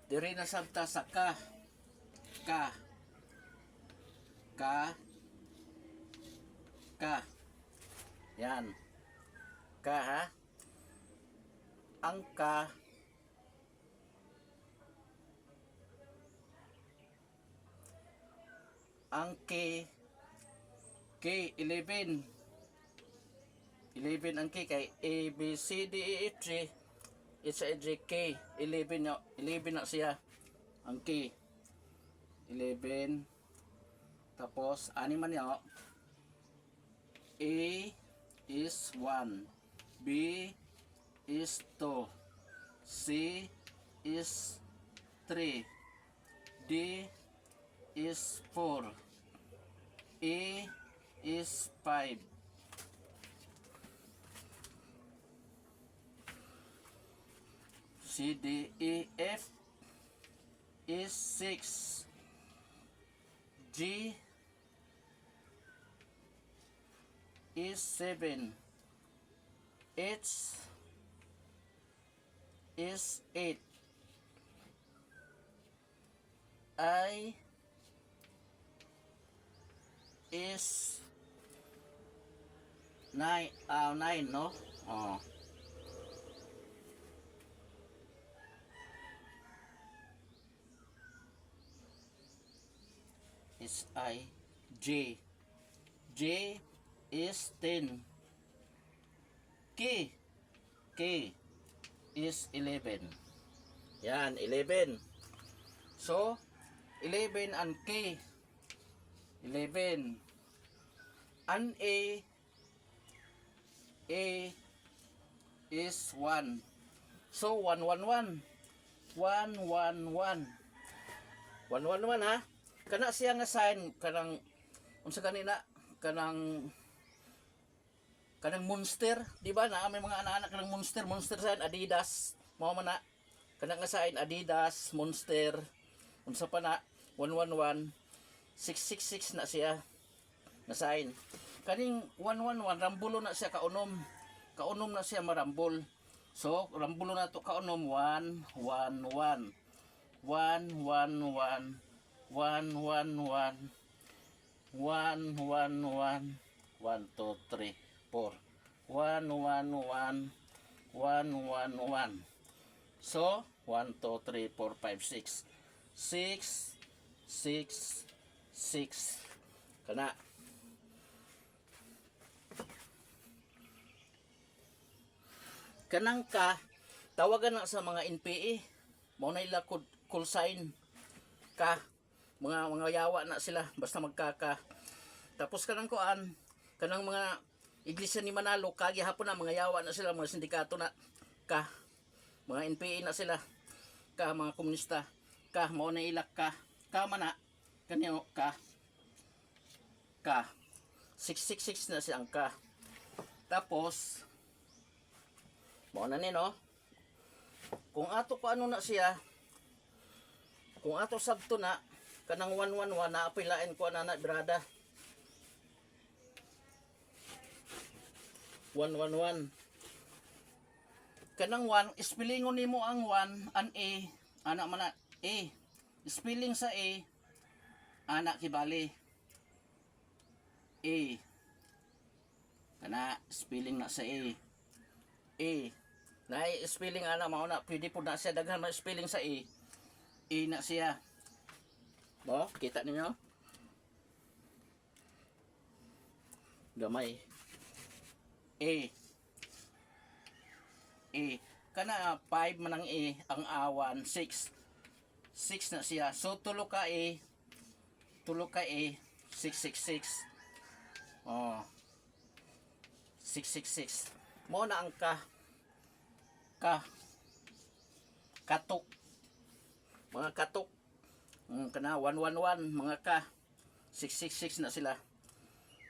Diri na sabta sa ka. Ka. Ka. Ka. Yan. Ka ha. Ang ka. Ang K. K. 11. 11 ang K kay A, B, C, D, E, F, G. It's a J, K. 11 na. 11 na siya. Ang K. 11. Tapos, ani man niya. A is 1. B is 2. C is 3. D is 4. E is 5. C, D, E, F is 6. G is 7. H is 8. I is 9, 9 no? Oh. Is I. J. J is 10. K. K is 11. Yan, 11. So, 11 and K. 11. And A. A is 1. So, 1, 1, 1. 1, 1, 1. 1, 1, 1 ha. Kana siya nga sign kanang unsa kanina kanang monster, di ba na may mga anak-anak kanang monster sign Adidas, mao man na kanang nga sign Adidas, monster, unsa pa na 111 666 na siya na sign. Kaning 111 rambulo na siya kaunom na siya marambol. So rambulo na to kaunom 1 1 1 1 1 1 1, 1, 1, 1, 1, 1, 1, 1, 2, 3, 4. 1, 1, 1, 1, 1, 1, 1, 1. So, 1, 2, 3, 4, 5, 6. 6, 6, 6. Kana. Kanang ka, tawagan na sa mga NPA. Mao na ila call sign. Ka, mga yawa na sila basta magkaka. Tapos kanang kuan, kanang mga iglesia ni Manalo kagi hapon na mga yawa na sila, mga sindikato na ka, mga NPA na sila ka, mga komunista ka, mao na ilak ka man na kanyo ka 666 na siyang ka. Tapos mao na ni no, kung ato ko ano na siya, kung ato sabto na kanang 111 na apilain ko na brada 111 kanang 1 spellingon nimo ang 1 an A ana man na A spelling sa A ana kibali A kana spelling na sa A na spelling ana mao na pwede po na siya daghan man spelling sa A na siya. Bo, kita niyo? Gamay. A. Kana 5 man ang A, ang awan 6. 6 na siya. So tulo ka A. 666. Oh. 666. Mo na ang katok. Mga katok. Kana 111 mga ka 666 na sila.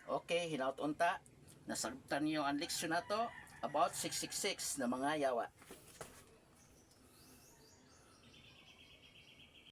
Okay, hinaut unta nasagtan niyo ang leksyon na to about 666 na mga yawa.